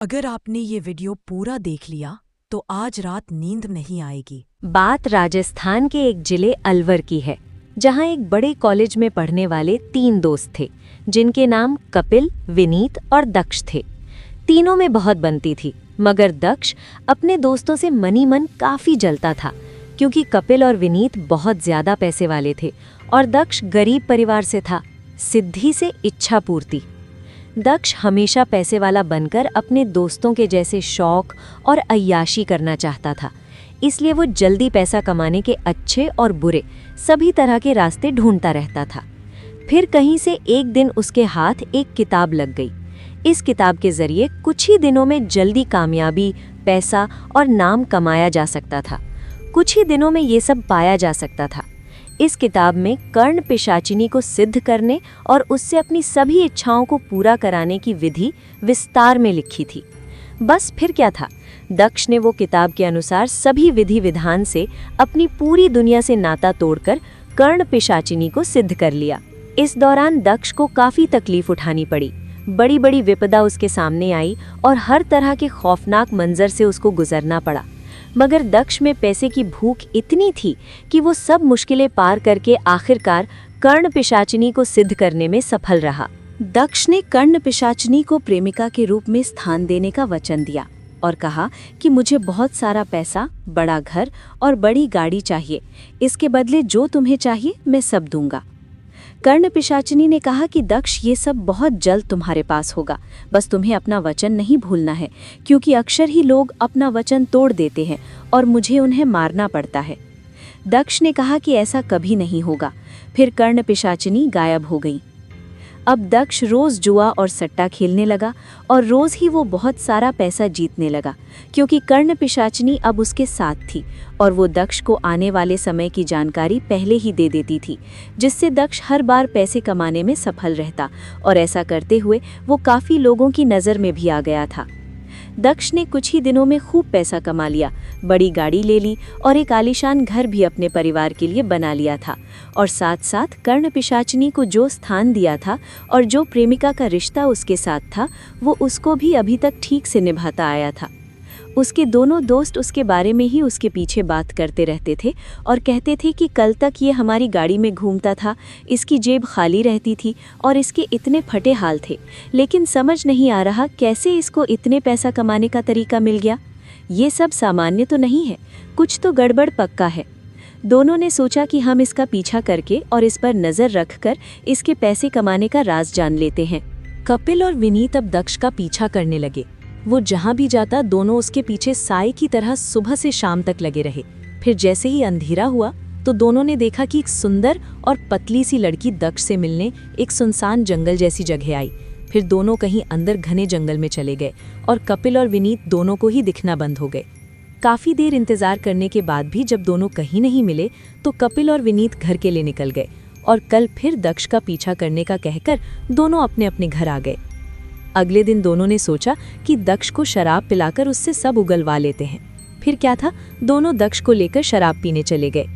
अगर आपने ये वीडियो पूरा देख लिया तो आज रात नींद नहीं आएगी। बात राजस्थान के एक जिले अलवर की है, जहां एक बड़े कॉलेज में पढ़ने वाले 3 दोस्त थे, जिनके नाम कपिल, विनीत और दक्ष थे। तीनों में बहुत बनती थी, मगर दक्ष अपने दोस्तों से मनी मन काफी जलता था, क्योंकि कपिल और विनीत बहुत ज्यादा पैसे वाले थे और दक्ष गरीब परिवार से था। सिद्धि से इच्छा पूर्ति। दक्ष हमेशा पैसे वाला बनकर अपने दोस्तों के जैसे शौक और अय्याशी करना चाहता था, इसलिए वो जल्दी पैसा कमाने के अच्छे और बुरे सभी तरह के रास्ते ढूंढता रहता था। फिर कहीं से एक दिन उसके हाथ एक किताब लग गई। इस किताब के जरिए कुछ ही दिनों में जल्दी कामयाबी, पैसा और नाम कमाया जा सकता था। कुछ ही दिनों में ये सब पाया जा सकता था। इस किताब में कर्ण पिशाचिनी को सिद्ध करने और उससे अपनी सभी इच्छाओं को पूरा कराने की विधि विस्तार में लिखी थी। बस फिर क्या था, दक्ष ने वो किताब के अनुसार सभी विधि विधान से अपनी पूरी दुनिया से नाता तोड़कर कर्ण पिशाचिनी को सिद्ध कर लिया। इस दौरान दक्ष को काफी तकलीफ उठानी पड़ी। बड़ी बड़ी विपदा उसके सामने आई और हर तरह के खौफनाक मंजर से उसको गुजरना पड़ा, मगर दक्ष में पैसे की भूख इतनी थी कि वो सब मुश्किलें पार करके आखिरकार कर्ण पिशाचिनी को सिद्ध करने में सफल रहा। दक्ष ने कर्ण पिशाचिनी को प्रेमिका के रूप में स्थान देने का वचन दिया और कहा कि मुझे बहुत सारा पैसा, बड़ा घर और बड़ी गाड़ी चाहिए, इसके बदले जो तुम्हें चाहिए मैं सब दूंगा। कर्ण पिशाचिनी ने कहा कि दक्ष, ये सब बहुत जल्द तुम्हारे पास होगा, बस तुम्हें अपना वचन नहीं भूलना है, क्योंकि अक्सर ही लोग अपना वचन तोड़ देते हैं और मुझे उन्हें मारना पड़ता है। दक्ष ने कहा कि ऐसा कभी नहीं होगा। फिर कर्ण पिशाचिनी गायब हो गई। अब दक्ष रोज जुआ और सट्टा खेलने लगा और रोज ही वो बहुत सारा पैसा जीतने लगा, क्योंकि कर्ण पिशाचिनी अब उसके साथ थी और वो दक्ष को आने वाले समय की जानकारी पहले ही दे देती थी, जिससे दक्ष हर बार पैसे कमाने में सफल रहता और ऐसा करते हुए वो काफ़ी लोगों की नज़र में भी आ गया था। दक्ष ने कुछ ही दिनों में खूब पैसा कमा लिया, बड़ी गाड़ी ले ली और एक आलीशान घर भी अपने परिवार के लिए बना लिया था, और साथ साथ कर्ण पिशाचिनी को जो स्थान दिया था और जो प्रेमिका का रिश्ता उसके साथ था, वो उसको भी अभी तक ठीक से निभाता आया था। उसके दोनों दोस्त उसके बारे में ही उसके पीछे बात करते रहते थे और कहते थे कि कल तक ये हमारी गाड़ी में घूमता था, इसकी जेब खाली रहती थी और इसके इतने फटे हाल थे, लेकिन समझ नहीं आ रहा कैसे इसको इतने पैसा कमाने का तरीका मिल गया। ये सब सामान्य तो नहीं है, कुछ तो गड़बड़ पक्का है। दोनों ने सोचा कि हम इसका पीछा करके और इस पर नज़र रखकर इसके पैसे कमाने का राज जान लेते हैं। कपिल और विनीत अब दक्ष का पीछा करने लगे। वो जहां भी जाता दोनों उसके पीछे साए की तरह सुबह से शाम तक लगे रहे। फिर जैसे ही अंधेरा हुआ तो दोनों ने देखा कि एक सुंदर और पतली सी लड़की दक्ष से मिलने एक सुनसान जंगल जैसी जगह आई। फिर दोनों कहीं अंदर घने जंगल में चले गए और कपिल और विनीत दोनों को ही दिखना बंद हो गए। काफ़ी देर इंतजार करने के बाद भी जब दोनों कहीं नहीं मिले तो कपिल और विनीत घर के लिए निकल गए और कल फिर दक्ष का पीछा करने का कहकर दोनों अपने अपने घर आ गए। अगले दिन दोनों ने सोचा कि दक्ष को शराब पिलाकर उससे सब उगलवा लेते हैं। फिर क्या था, दोनों दक्ष को लेकर शराब पीने चले गए।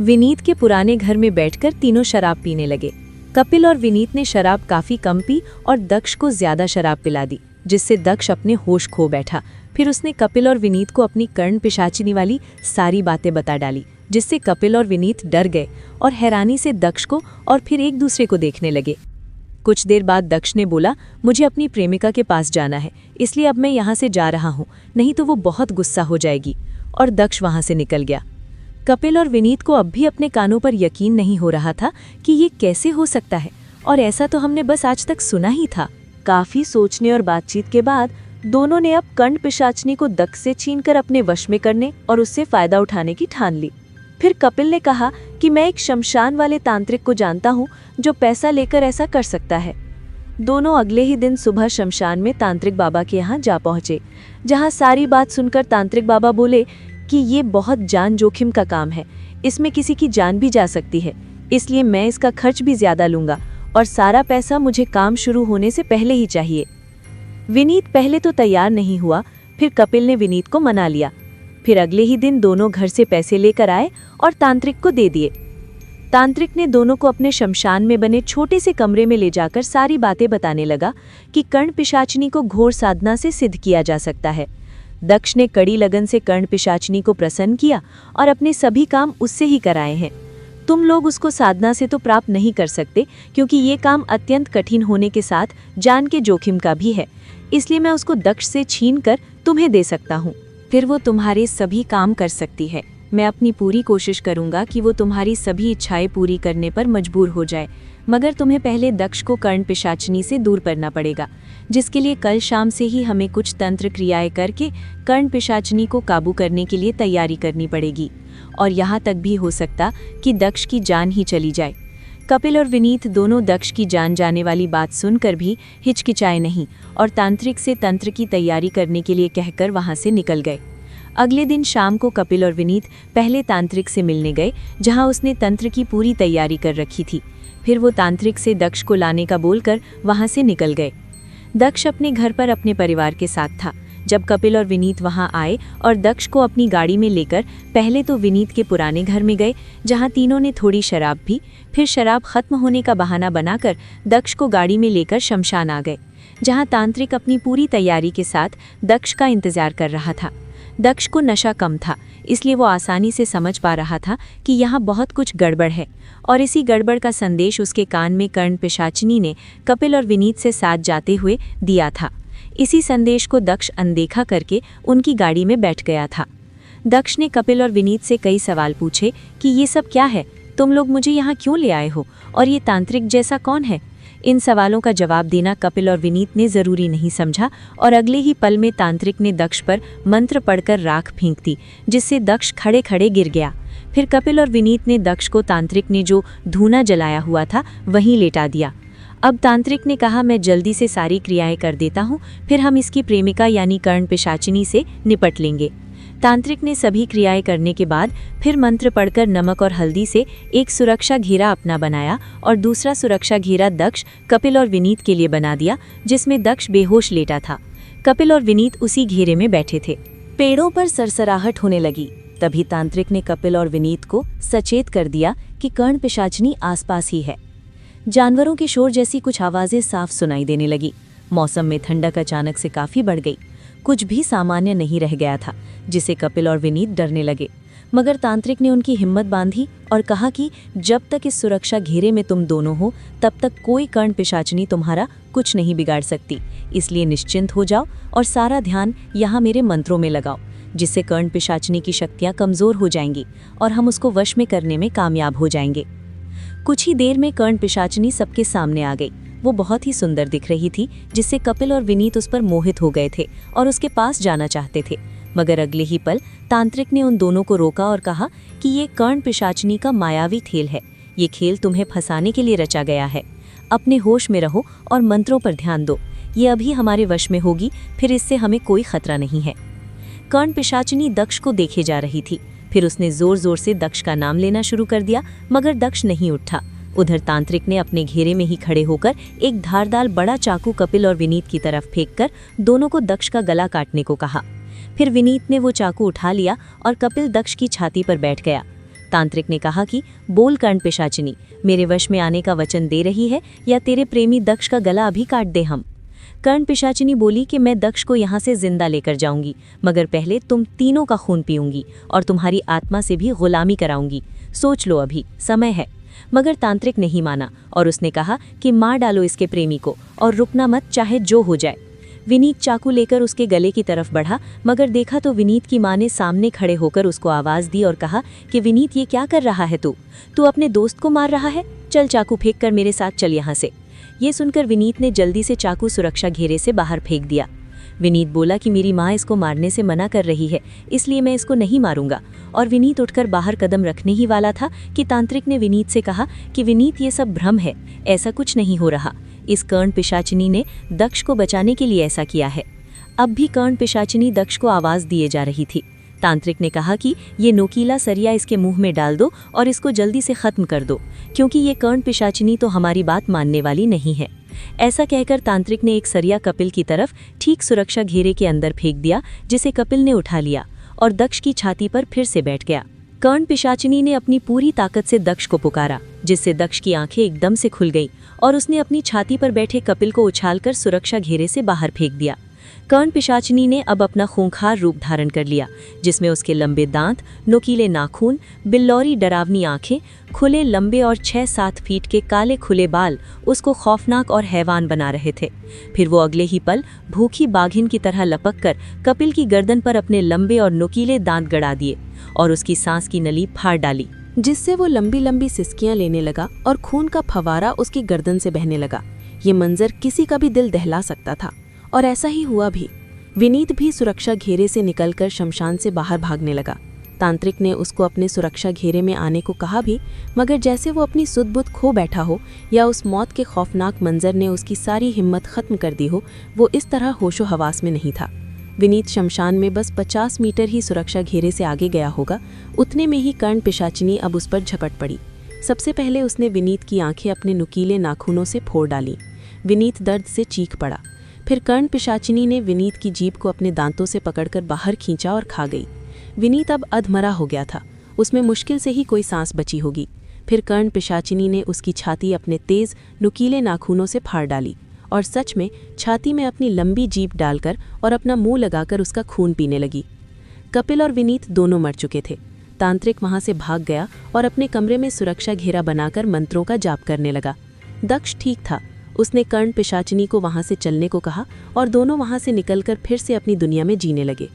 विनीत के पुराने घर में बैठकर तीनों शराब पीने लगे। कपिल और विनीत ने शराब काफी कम पी और दक्ष को ज्यादा शराब पिला दी, जिससे दक्ष अपने होश खो बैठा। फिर उसने कपिल और विनीत को अपनी कर्ण पिशाचिनी वाली सारी बातें बता डाली, जिससे कपिल और विनीत डर गए और हैरानी से दक्ष को और फिर एक दूसरे को देखने लगे। कुछ देर बाद दक्ष ने बोला, मुझे अपनी प्रेमिका के पास जाना है, इसलिए अब मैं यहाँ से जा रहा हूँ, नहीं तो वो बहुत गुस्सा हो जाएगी। और दक्ष वहाँ से निकल गया। कपिल और विनीत को अब भी अपने कानों पर यकीन नहीं हो रहा था कि ये कैसे हो सकता है, और ऐसा तो हमने बस आज तक सुना ही था। काफ़ी सोचने और बातचीत के बाद दोनों ने अब कर्ण पिशाचिनी को दक्ष से छीनकर अपने वश में करने और उससे फ़ायदा उठाने की ठान ली। फिर कपिल ने कहा कि मैं एक शमशान वाले तांत्रिक को जानता हूँ जो पैसा लेकर ऐसा कर सकता है। दोनों अगले ही दिन सुबह शमशान में तांत्रिक बाबा के यहाँ जा पहुँचे, जहाँ सारी बात सुनकर तांत्रिक बाबा बोले कि ये बहुत जान जोखिम का काम है, इसमें किसी की जान भी जा सकती है, इसलिए मैं इसका खर्च भी ज़्यादा लूँगा और सारा पैसा मुझे काम शुरू होने से पहले ही चाहिए। विनीत पहले तो तैयार नहीं हुआ, फिर कपिल ने विनीत को मना लिया। फिर अगले ही दिन दोनों घर से पैसे लेकर आए और तांत्रिक को दे दिए। तांत्रिक ने दोनों को अपने शमशान में बने छोटे से कमरे में ले जाकर सारी बातें बताने लगा कि कर्ण पिशाचिनी को घोर साधना से सिद्ध किया जा सकता है। दक्ष ने कड़ी लगन से कर्ण पिशाचिनी को प्रसन्न किया और अपने सभी काम उससे ही कराए हैं। तुम लोग उसको साधना से तो प्राप्त नहीं कर सकते, क्योंकि ये काम अत्यंत कठिन होने के साथ जान के जोखिम का भी है, इसलिए मैं उसको दक्ष से छीन कर तुम्हें दे सकता हूँ। फिर वो तुम्हारे सभी काम कर सकती है। मैं अपनी पूरी कोशिश करूंगा कि वो तुम्हारी सभी इच्छाएं पूरी करने पर मजबूर हो जाए, मगर तुम्हें पहले दक्ष को कर्ण पिशाचिनी से दूर करना पड़ेगा, जिसके लिए कल शाम से ही हमें कुछ तंत्र क्रियाएं करके कर्ण पिशाचिनी को काबू करने के लिए तैयारी करनी पड़ेगी, और यहाँ तक भी हो सकता कि दक्ष की जान ही चली जाए। कपिल और विनीत दोनों दक्ष की जान जाने वाली बात सुनकर भी हिचकिचाए नहीं और तांत्रिक से तंत्र की तैयारी करने के लिए कहकर वहां से निकल गए। अगले दिन शाम को कपिल और विनीत पहले तांत्रिक से मिलने गए, जहां उसने तंत्र की पूरी तैयारी कर रखी थी। फिर वो तांत्रिक से दक्ष को लाने का बोलकर वहां से निकल गए। दक्ष अपने घर पर अपने परिवार के साथ था। जब कपिल और विनीत वहां आए और दक्ष को अपनी गाड़ी में लेकर पहले तो विनीत के पुराने घर में गए, जहां तीनों ने थोड़ी शराब पी। फिर शराब खत्म होने का बहाना बनाकर दक्ष को गाड़ी में लेकर शमशान आ गए, जहां तांत्रिक अपनी पूरी तैयारी के साथ दक्ष का इंतजार कर रहा था। दक्ष को नशा कम था, इसलिए वो आसानी से समझ पा रहा था कि यहाँ बहुत कुछ गड़बड़ है, और इसी गड़बड़ का संदेश उसके कान में कर्ण पिशाचिनी ने कपिल और विनीत से साथ जाते हुए दिया था। इसी संदेश को दक्ष अनदेखा करके उनकी गाड़ी में बैठ गया था। दक्ष ने कपिल और विनीत से कई सवाल पूछे कि ये सब क्या है, तुम लोग मुझे यहाँ क्यों ले आए हो, और ये तांत्रिक जैसा कौन है। इन सवालों का जवाब देना कपिल और विनीत ने जरूरी नहीं समझा, और अगले ही पल में तांत्रिक ने दक्ष पर मंत्र पढ़कर राख फेंक दी, जिससे दक्ष खड़े खड़े गिर गया। फिर कपिल और विनीत ने दक्ष को तांत्रिक ने जो धूना जलाया हुआ था वहीं लेटा दिया। अब तांत्रिक ने कहा, मैं जल्दी से सारी क्रियाएं कर देता हूँ, फिर हम इसकी प्रेमिका यानी कर्ण पिशाचिनी से निपट लेंगे। तांत्रिक ने सभी क्रियाएं करने के बाद फिर मंत्र पढ़कर नमक और हल्दी से एक सुरक्षा घेरा अपना बनाया और दूसरा सुरक्षा घेरा दक्ष, कपिल और विनीत के लिए बना दिया, जिसमें दक्ष बेहोश लेटा था। कपिल और विनीत उसी घेरे में बैठे थे। पेड़ों पर सरसराहट होने लगी। तभी तांत्रिक ने कपिल और विनीत को सचेत कर दिया कि कर्ण पिशाचिनी आसपास ही है। जानवरों के शोर जैसी कुछ आवाजें साफ सुनाई देने लगी। मौसम में ठंडक अचानक से काफी बढ़ गई। कुछ भी सामान्य नहीं रह गया था, जिसे कपिल और विनीत डरने लगे। मगर तांत्रिक ने उनकी हिम्मत बांधी और कहा कि जब तक इस सुरक्षा घेरे में तुम दोनों हो, तब तक कोई कर्ण पिशाचिनी तुम्हारा कुछ नहीं बिगाड़ सकती। इसलिए निश्चिंत हो जाओ और सारा ध्यान यहाँ मेरे मंत्रों में लगाओ, जिससे कर्ण पिशाचिनी की शक्तियाँ कमजोर हो जाएंगी और हम उसको वश में करने में कामयाब हो जाएंगे। कुछ ही देर में कर्ण पिशाचिनी सबके सामने आ गई। वो बहुत ही सुंदर दिख रही थी, जिससे कपिल और विनीत उस पर मोहित हो गए थे और उसके पास जाना चाहते थे। मगर अगले ही पल तांत्रिक ने उन दोनों को रोका और कहा कि ये कर्ण पिशाचिनी का मायावी खेल है। ये खेल तुम्हें फंसाने के लिए रचा गया है। अपने होश में रहो और मंत्रों पर ध्यान दो। ये अभी हमारे वश में होगी, फिर इससे हमें कोई खतरा नहीं है। कर्ण पिशाचिनी दक्ष को देखे जा रही थी। फिर उसने जोर जोर से दक्ष का नाम लेना शुरू कर दिया, मगर दक्ष नहीं उठा। उधर तांत्रिक ने अपने घेरे में ही खड़े होकर एक धारदार बड़ा चाकू कपिल और विनीत की तरफ फेंककर दोनों को दक्ष का गला काटने को कहा। फिर विनीत ने वो चाकू उठा लिया और कपिल दक्ष की छाती पर बैठ गया। तांत्रिक ने कहा कि बोल कर्ण पिशाचिनी, मेरे वश में आने का वचन दे रही है या तेरे प्रेमी दक्ष का गला अभी काट दे हम। कर्ण पिशाचिनी बोली कि मैं दक्ष को यहाँ से जिंदा लेकर जाऊंगी, मगर पहले तुम तीनों का खून पीऊंगी और तुम्हारी आत्मा से भी गुलामी कराऊंगी। सोच लो, अभी समय है। मगर तांत्रिक नहीं माना और उसने कहा कि मार डालो इसके प्रेमी को और रुकना मत, चाहे जो हो जाए। विनीत चाकू लेकर उसके गले की तरफ बढ़ा, मगर देखा तो विनीत की माँ ने सामने खड़े होकर उसको आवाज दी और कहा कि विनीत, ये क्या कर रहा है तू अपने दोस्त को मार रहा है। चल चाकू फेंक कर मेरे साथ चल यहाँ से। ये सुनकर विनीत ने जल्दी से चाकू सुरक्षा घेरे से बाहर फेंक दिया। विनीत बोला कि मेरी माँ इसको मारने से मना कर रही है, इसलिए मैं इसको नहीं मारूंगा। और विनीत उठकर बाहर कदम रखने ही वाला था कि तांत्रिक ने विनीत से कहा कि विनीत, ये सब भ्रम है, ऐसा कुछ नहीं हो रहा। इस कर्ण पिशाचिनी ने दक्ष को बचाने के लिए ऐसा किया है। अब भी कर्ण पिशाचिनी दक्ष को आवाज दिए जा रही थी। तांत्रिक ने कहा कि ये नोकीला सरिया इसके मुंह में डाल दो और इसको जल्दी से खत्म कर दो, क्योंकि ये कर्ण पिशाचिनी तो हमारी बात मानने वाली नहीं है। ऐसा कहकर तांत्रिक ने एक सरिया कपिल की तरफ ठीक सुरक्षा घेरे के अंदर फेंक दिया, जिसे कपिल ने उठा लिया और दक्ष की छाती पर फिर से बैठ गया। कर्ण पिशाचिनी ने अपनी पूरी ताकत से दक्ष को पुकारा, जिससे दक्ष की आंखें एकदम से खुल गईं और उसने अपनी छाती पर बैठे कपिल को उछालकर सुरक्षा घेरे से बाहर फेंक दिया। कर्ण पिशाचिनी ने अब अपना खूंखार रूप धारण कर लिया, जिसमें उसके लंबे दांत, नुकीले नाखून, बिल्लौरी डरावनी आंखें, खुले लंबे और 6-7 फीट के काले खुले बाल उसको खौफनाक और हैवान बना रहे थे। फिर वो अगले ही पल भूखी बाघिन की तरह लपक कर कपिल की गर्दन पर अपने लंबे और नुकीले दांत गड़ा दिए और उसकी सांस की नली फाड़ डाली, जिससे वो लंबी लंबी सिसकियां लेने लगा और खून का फवारा उसकी गर्दन से बहने लगा। ये मंजर किसी का भी दिल दहला सकता था, और ऐसा ही हुआ भी। विनीत भी सुरक्षा घेरे से निकलकर शमशान से बाहर भागने लगा। तांत्रिक ने उसको अपने सुरक्षा घेरे में आने को कहा भी, मगर जैसे वो अपनी सुध-बुध खो बैठा हो या उस मौत के खौफनाक मंजर ने उसकी सारी हिम्मत खत्म कर दी हो, वो इस तरह होशो हवास में नहीं था। विनीत शमशान में बस 50 मीटर ही सुरक्षा घेरे से आगे गया होगा, उतने में ही कर्ण पिशाचिनी अब उस पर झपट पड़ी। सबसे पहले उसने विनीत की आंखें अपने नुकीले नाखूनों से फोड़ डाली। विनीत दर्द से चीख पड़ा। फिर कर्ण पिशाचिनी ने विनीत की जीभ को अपने दांतों से पकड़कर बाहर खींचा और खा गई। विनीत अब अधमरा हो गया था, उसमें मुश्किल से ही कोई सांस बची होगी। फिर कर्ण पिशाचिनी ने उसकी छाती अपने तेज नुकीले नाखूनों से फाड़ डाली और सच में छाती में अपनी लंबी जीभ डालकर और अपना मुंह लगाकर उसका खून पीने लगी। कपिल और विनीत दोनों मर चुके थे। तांत्रिक वहां से भाग गया और अपने कमरे में सुरक्षा घेरा बनाकर मंत्रों का जाप करने लगा। दक्ष ठीक था, उसने कर्ण पिशाचिनी को वहां से चलने को कहा और दोनों वहां से निकलकर फिर से अपनी दुनिया में जीने लगे।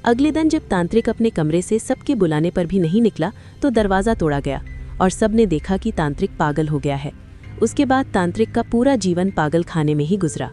अगले दिन जब तांत्रिक अपने कमरे से सबके बुलाने पर भी नहीं निकला तो दरवाज़ा तोड़ा गया और सब ने देखा कि तांत्रिक पागल हो गया है। उसके बाद तांत्रिक का पूरा जीवन पागल खाने में ही गुजरा।